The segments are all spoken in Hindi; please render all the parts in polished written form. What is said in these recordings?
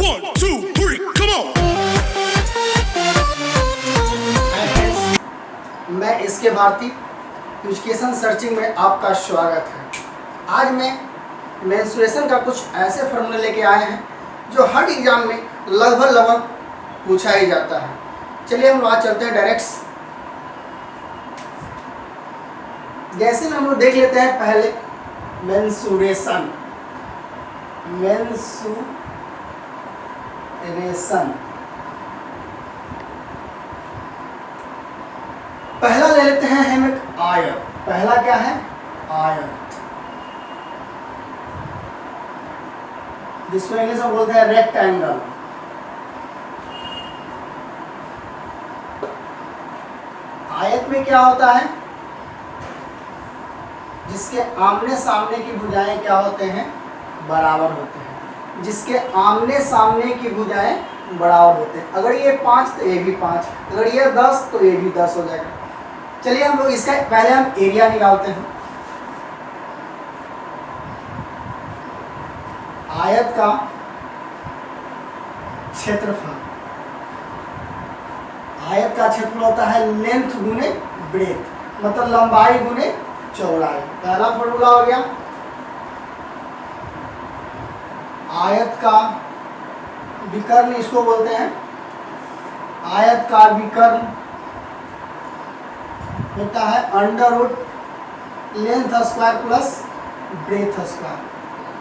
1, 2, 3, come on! मैं इसके भारती एजुकेशन सर्चिंग में आपका स्वागत है। आज मैं मेंस्ट्रुएशन का कुछ ऐसे फॉर्मूले लेके आए हैं जो हर एग्जाम में लगभग पूछा ही जाता है। चलिए हम आज चलते हैं डायरेक्ट। जैसे हम लोग देख लेते हैं पहले मेंस्ट्रुएशन। पहला ले लेते हैं हम एक आयत। पहला क्या है? आयत, जिसको इंग्लिश में बोलते हैं रेक्टेंगल। आयत में क्या होता है? जिसके आमने सामने की भुजाएं क्या होते हैं? बराबर होते हैं। जिसके आमने सामने की भुजाएं बराबर होते हैं। अगर ये 5 तो ये भी 5, अगर ये 10 तो ये भी 10 हो जाएगा। चलिए हम लोग इसका पहले हम एरिया निकालते हैं। आयत का क्षेत्रफल, आयत का क्षेत्रफल होता है लेंथ गुने ब्रेथ, मतलब लंबाई गुने चौड़ाई। पहला फॉर्मूला हो गया। आयत का विकर्ण इसको बोलते हैं। आयत का विकर्ण होता है under root length square plus breadth square.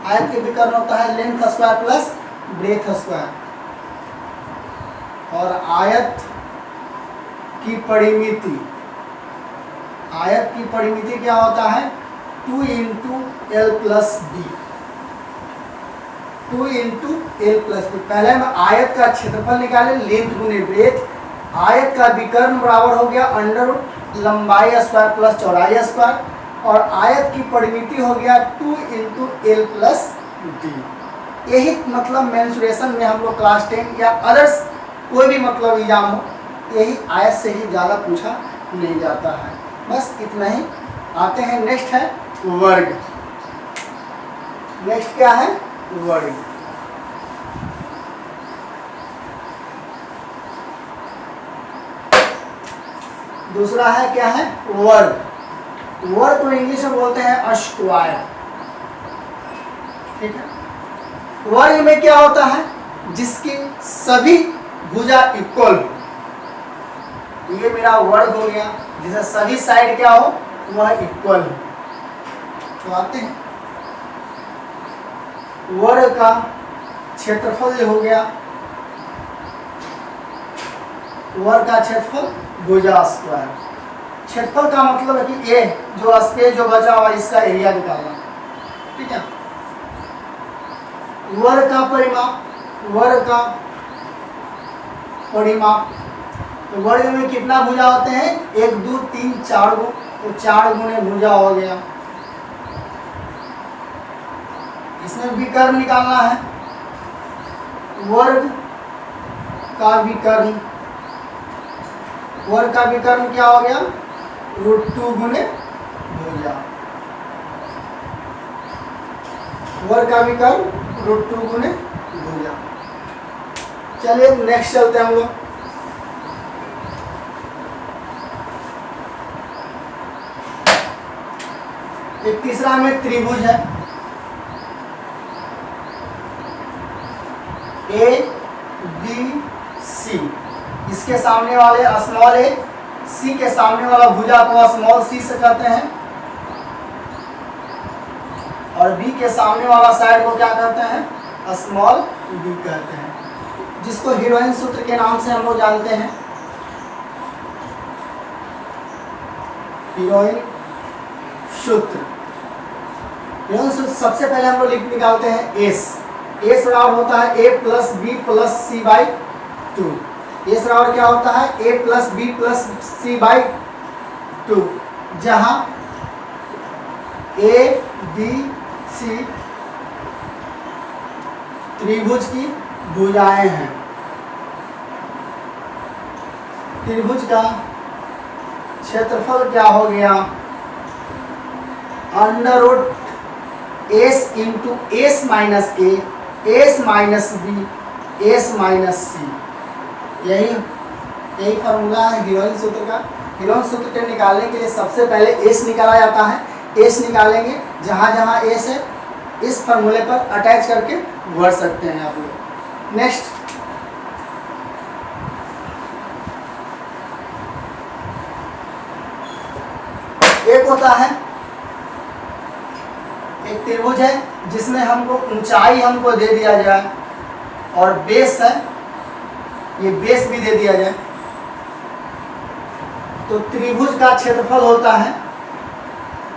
आयत के विकर्ण होता है length square plus breadth square. और आयत की परिमिति, आयत की परिमिति क्या होता है? 2 × L + B। 2 × L + B। पहले हम आयत का क्षेत्रफल निकालें, लेंथ गुने ब्रेथ। आयत का विकर्ण बराबर हो गया अंडर रूट लंबाई स्क्वायर प्लस चौड़ाई स्क्वायर। और आयत की परिमिति हो गया 2 × L + B। यही मतलब मेंस्ट्रुएशन में हम लोग क्लास 10 या अदर्स कोई भी मतलब एग्जाम हो, यही आयत से ही ज़्यादा पूछा नहीं जाता है। बस इतना ही। आते हैं नेक्स्ट है वर्ग। नेक्स्ट क्या है? वर्ग। दूसरा है क्या है? वर्ग। वर्ग को इंग्लिश में बोलते हैं स्क्वायर। ठीक है। वर्ग में क्या होता है? जिसकी सभी भुजा इक्वल हो। ये मेरा वर्ग हो गया, जिसे सभी साइड क्या हो? वह इक्वल हो। तो आते हैं वर्ग का क्षेत्रफल हो गया। वर्ग का क्षेत्रफल भुजा स्क्वायर। क्षेत्रफल का मतलब है कि ए जो स्पेस जो बचा हुआ इसका एरिया निकालना। ठीक है। वर्ग का परिमाप, वर्ग का परिमाप। तो वर्ग में कितना भुजा होते हैं? 1 2 3 4 गुण, तो 4 गुणे भुजा हो गया। इसमें विकर्ण निकालना है। वर्ग का विकर्ण, वर्ग का विकर्ण क्या हो गया? √2 गुणे भुजा। वर्ग का विकर्ण √2 गुणे भुजा। चलिए नेक्स्ट चलते हैं हम लोग। एक तीसरा में त्रिभुज है। ABC। इसके सामने वाले स्मॉल ए, सी के सामने वाला भुजा को स्मॉल सी से कहते हैं। और बी के सामने वाला साइड को क्या कहते हैं? स्मॉल बी कहते हैं, जिसको हीरोइन सूत्र के नाम से हम लोग जानते हैं। हीरोइन सूत्र। हीरोइन सूत्र सबसे पहले हम लोग निकालते हैं एस। एस बराबर होता है a + b + c/2। एस बराबर क्या होता है? a + b + c/2, जहां a b c त्रिभुज की भुजाएं हैं। त्रिभुज का क्षेत्रफल क्या हो गया? √S × S - A S - B S minus C. यही फॉर्मूला है हीरोइन सूत्र का। हीरोइन सूत्र को निकालने के लिए सबसे पहले एस निकाला जाता है। एस निकालेंगे, जहाँ जहाँ एस है इस फॉर्मूले पर अटैच करके भर सकते हैं आप लोग। नेक्स्ट, एक होता है, एक त्रिभुज है जिसमें हमको ऊंचाई हमको दे दिया जाए और बेस है, ये बेस भी दे दिया जाए, तो त्रिभुज का क्षेत्रफल होता है,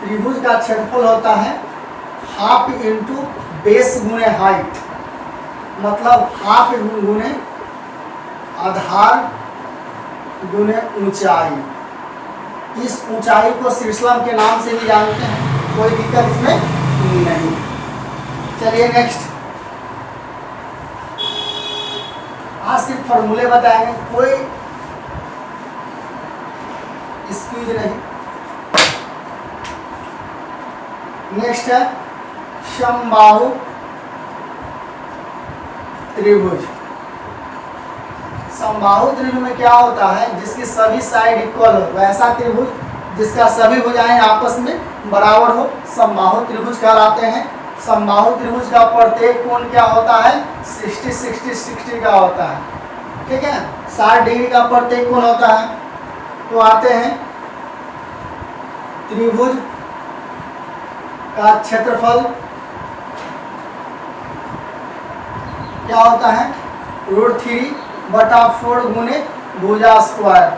त्रिभुज का क्षेत्रफल होता है हाफ इंटू बेस गुणे हाइट, मतलब हाफ गुणे आधार गुणे ऊंचाई। इस ऊंचाई को शीर्षलंब के नाम से भी जानते हैं, कोई दिक्कत इसमें नहीं। चलिए नेक्स्ट, आज सिर्फ फॉर्मूले बताएंगे, कोई स्क्यूज नहीं। नेक्स्ट है समबाहु त्रिभुज। समबाहु त्रिभुज में क्या होता है, जिसकी सभी साइड इक्वल हो, वैसा त्रिभुज जिसका सभी भुजाएं आपस में बराबर हो, समबाहु त्रिभुज कहलाते हैं। समबाहु त्रिभुज का प्रत्येक कोण क्या होता है, 60 60 60 का होता है, ठीक है, 60 डिग्री का प्रत्येक कोण होता है। तो आते हैं, त्रिभुज का क्षेत्रफल क्या होता है, √3/4 गुने भुजा स्क्वायर।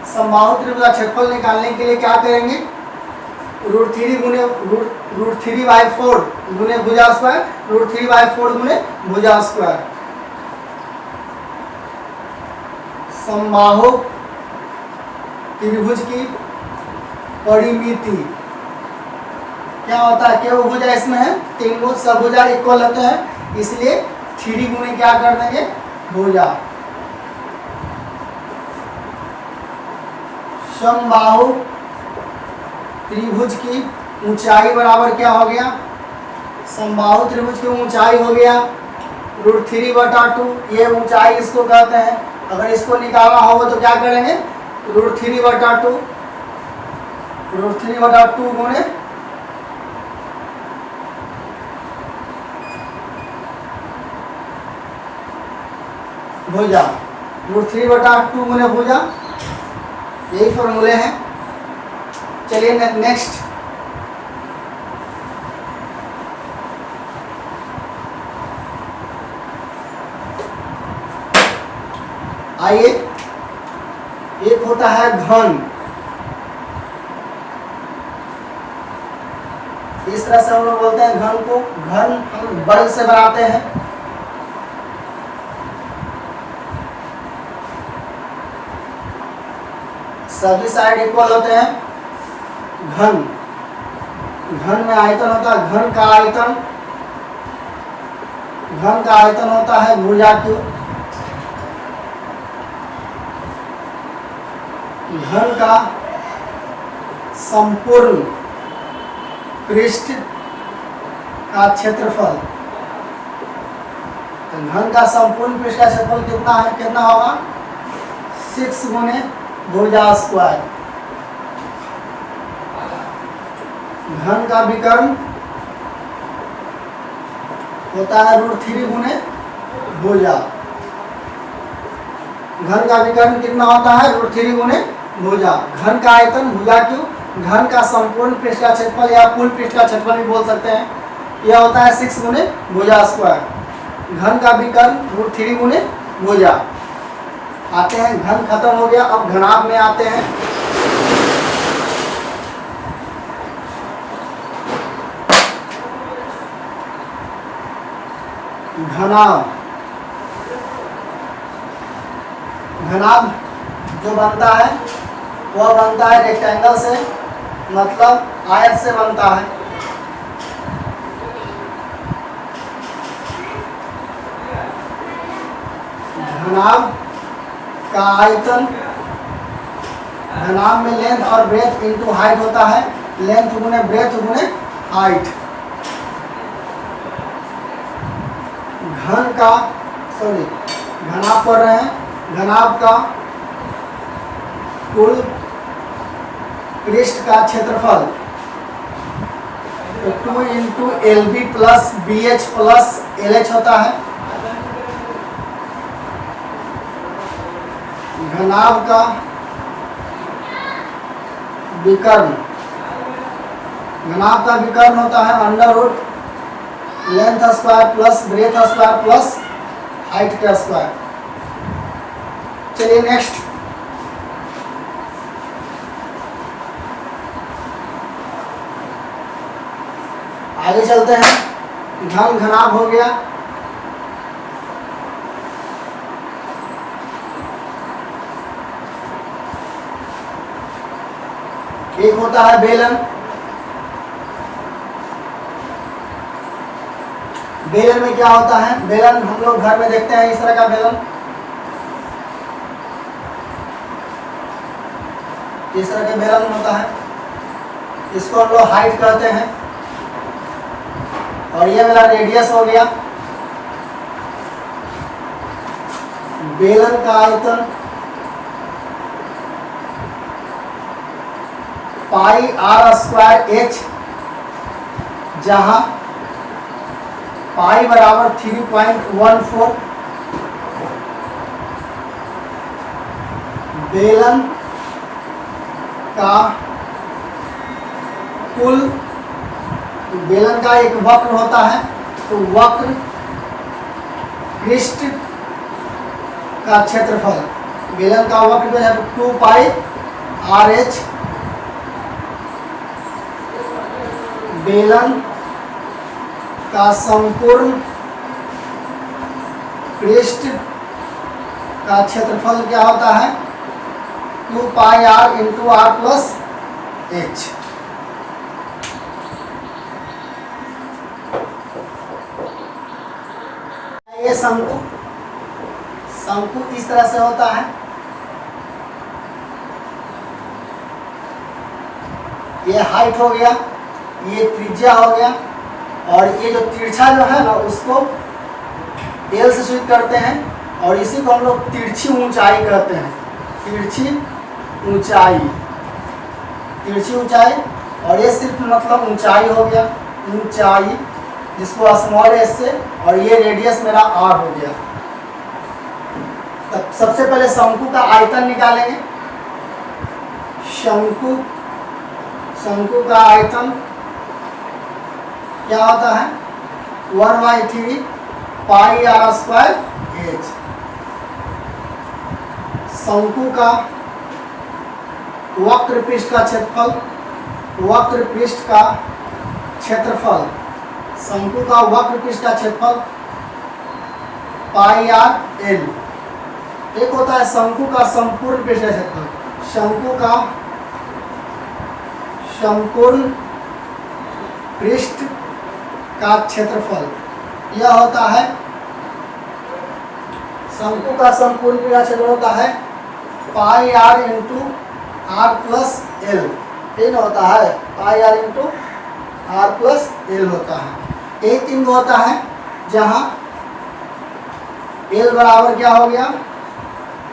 समबाहु त्रिभुज का क्षेत्रफल निकालने के लिए क्या करेंगे, √3 √3/4 गुने भुजा स्क्वायर, √3/4 गुने भुजा स्क्वायर। समबाहु त्रिभुज की परिमिति क्या होता है, क्या भुजा इसमें है, 3 सब भुजा इक्वल होते हैं, इसलिए 3 गुने क्या कर देंगे, भुजा। समबाहु त्रिभुज की ऊंचाई बराबर क्या हो गया, समबाहु त्रिभुज की ऊंचाई हो गया √3/2, ये ऊंचाई इसको कहते हैं। अगर इसको निकालना होगा तो क्या करेंगे, √3/2 गुने भुजा, √3/2 गुने भुजा, यही फॉर्मूले हैं। चलिए नेक्स्ट, आइए, एक होता है घन, इस तरह से हम लोग बोलते हैं घन को, घन हम बल से बनाते हैं। सभी साइड इक्वल होते हैं। घन, घन में आयतन होता है, घन का आयतन होता है भुजा क्यूब। घन का संपूर्ण पृष्ठ का क्षेत्रफल, तो घन का संपूर्ण पृष्ठ का क्षेत्रफल कितना है, कितना होगा, 6 गुने भुजा स्क्वायर। घन का विकर्ण होता है √3 गुने भुजा। घन का विकर्ण कितना होता है, √3 गुने भुजा। घन का आयतन भुजा क्यूब, घन का संपूर्ण पृष्ठ का क्षेत्रफल या कुल पृष्ठ का क्षेत्रफल भी बोल सकते हैं, यह होता है 6 गुने भुजा स्क्वायर। घन का विकर्ण √3 गुने भुजा। आते हैं, घन खत्म हो गया, अब घनाभ में आते हैं। घनाभ, घनाभ जो बनता है वह बनता है रेक्टेंगल से, मतलब आयत से बनता है। घनाभ का आयतन, घनाभ में लेंथ और ब्रेथ इनटू हाइट होता है, लेंथ गुने ब्रेथ गुने हाइट। घन का सॉरी घनाभ पढ़ रहे हैं, घनाभ का कुल पृष्ठ का क्षेत्रफल 2 into L B plus B H plus L H होता है। घनाभ का विकर्ण, घनाभ का विकर्ण होता है under root length square plus breadth square plus height का स्क्वायर। चलिए नेक्स्ट, आगे चलते हैं। घन घनाभ हो गया, एक होता है बेलन। बेलन में क्या होता है, बेलन हम लोग घर में देखते हैं इस तरह का बेलन, इस तरह का बेलन होता है, इसको हम लोग हाइट कहते हैं। और ये मेरा रेडियस हो गया। बेलन का आयतन पाई आर स्क्वायर एच, जहां पाई बराबर 3.14। बेलन का कुल, बेलन का एक वक्र होता है, तो वक्र पृष्ठ का क्षेत्रफल, बेलन का वक्र जो है 2 पाई आर एच। बेलन का संपूर्ण पृष्ठ का क्षेत्रफल क्या होता है, 2 pi R into R plus H. ये शंकु, शंकु इस तरह से होता है। ये हाइट हो गया, ये त्रिज्या हो गया, और ये जो तिरछा जो है ना उसको एल से सूचित करते हैं, और इसी को हम लोग तिरछी ऊंचाई कहते हैं। तिरछी ऊंचाई, तिरछी ऊंचाई, और ये सिर्फ मतलब ऊंचाई हो गया, ऊंचाई, जिसको स्मॉल एस से, और ये रेडियस मेरा आर हो गया। तब सबसे पहले शंकु का आयतन निकालेंगे। शंकु, शंकु का आयतन क्या होता है, 1/3 पाई आर स्क्वायर एच। शंकु का वक्र पृष्ठ का क्षेत्रफल, वक्र पृष्ठ का क्षेत्रफल, शंकु का वक्र पृष्ठ का क्षेत्रफल पाई आर एल। एक होता है शंकु का संपूर्ण पृष्ठ का क्षेत्रफल, शंकु का संपूर्ण पृष्ठ का क्षेत्रफल, यह होता है, शंकु का संपूर्ण पृष्ठ का क्षेत्रफल होता है pi R into R plus L. ये होता है pi R into R plus L होता है। एक तीन होता है जहां एल बराबर क्या हो गया,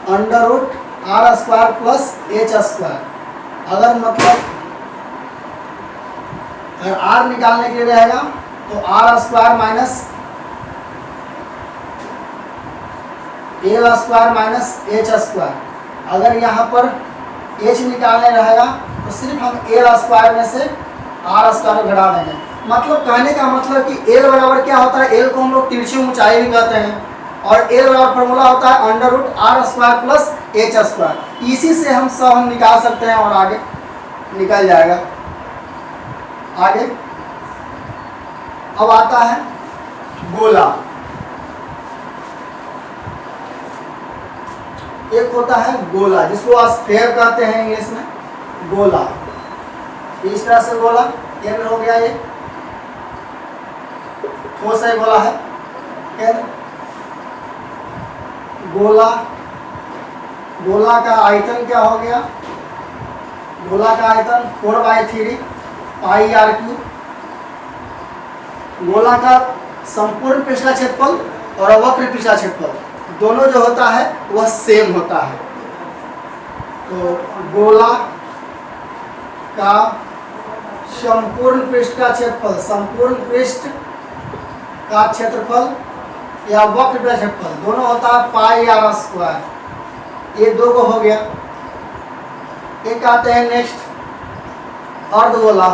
under root R square plus H square. अगर मतलब अगर आर निकालने के लिए रहेगा तो R square minus L square minus H square. अगर यहाँ पर एच निकालने रहेगा तो सिर्फ हम एल स्क्वायर में से आर स्क्वायर घटा देंगे। मतलब कहने का मतलब कि एल बराबर क्या होता है, एल को हम लोग तिरछी ऊंचाई भी कहते हैं, और एल बराबर फॉर्मूला होता है under root R square plus H square. इसी से हम सब हम निकाल सकते हैं और आगे निकल जाएगा। आगे अब आता है गोला। एक होता है गोला जिसको स्फीयर कहते हैं इंग्लिश में, गोला। इस तरह से गोला केंद्र हो गया, ये ठोस है गोला है केंद्र। गोला, गोला का आयतन क्या हो गया, गोला का आयतन 4/3 पाई आर क्यूब। गोला का संपूर्ण पृष्ठ का क्षेत्रफल और वक्र पृष्ठ क्षेत्रफल दोनों जो होता है वह सेम होता है। तो गोला का संपूर्ण पृष्ठ का क्षेत्रफल, संपूर्ण पृष्ठ का क्षेत्रफल या वक्र का क्षेत्रफल दोनों होता है पाई आर स्क्वायर। ये दो को हो गया। एक आते हैं नेक्स्ट अर्धगोला।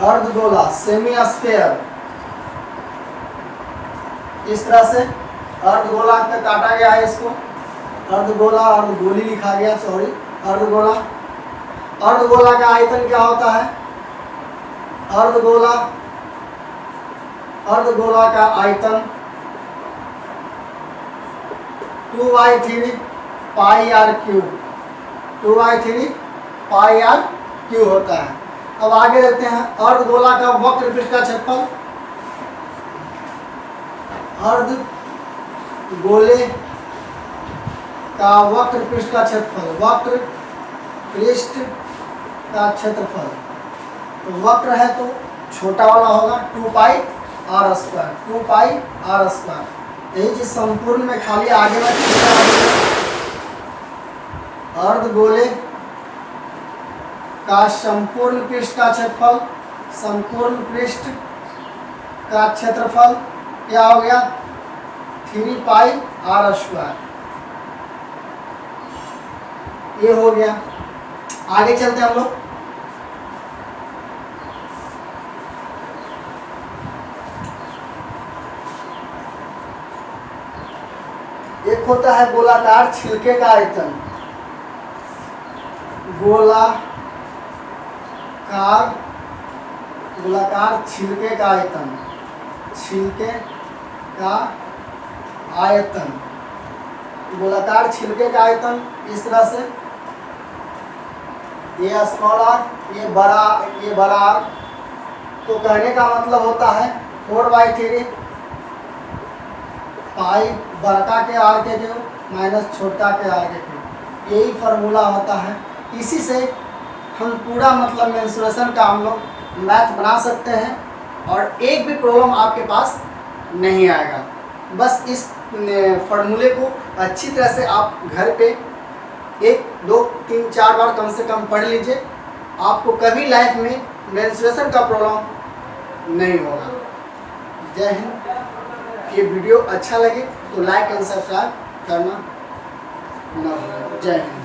अर्धगोला सेमी स्फीयर, इस तरह से अर्धगोला का काटा गया है इसको, अर्धगोला अर्धगोली लिखा गया, सॉरी अर्धगोला। अर्धगोला का आयतन क्या होता है? अर्धगोला का आयतन 2/3 pi R cube, 2/3 pi R cube होता है। अब आगे देखते हैं अर्धगोला का वक्र पृष्ठ का क्षेत्रफल। अर्धगोले का वक्र पृष्ठ का क्षेत्रफल, वक्र पृष्ठ का क्षेत्रफल, तो वक्र है तो छोटा वाला होगा 2 pi R square, 2 pi R square. यही चीज संपूर्ण में खाली आगे में अर्धगोले का संपूर्ण पृष्ठ का क्षेत्रफल, संपूर्ण पृष्ठ का क्षेत्रफल क्या हो गया 3 पाई आर स्क्वायर। ये हो गया। आगे चलते हैं हम लोग। एक होता है गोलाकार छिलके का आयतन, गोलाकार छिलके का आयतन, छिलके का आयतन, गोलाकार छिलके का आयतन इस तरह से, ये स्मॉल आर, ये बड़ा आर। तो कहने का मतलब होता है 4/3 पाई बड़का के आर के क्यूब माइनस छोटा के आर के क्यूब, यही फार्मूला होता है। इसी से हम पूरा मतलब मेंसुरेशन का हम लोग मैथ बना सकते हैं और एक भी प्रॉब्लम आपके पास नहीं आएगा। बस इस फार्मूले को अच्छी तरह से आप घर पे 1, 2, 3, 4 बार कम से कम पढ़ लीजिए, आपको कभी लाइफ में मेंस्ट्रुएशन का प्रॉब्लम नहीं होगा। जय हिंद। ये वीडियो अच्छा लगे तो लाइक एंड सब्सक्राइब करना ना भूलें। जय हिंद।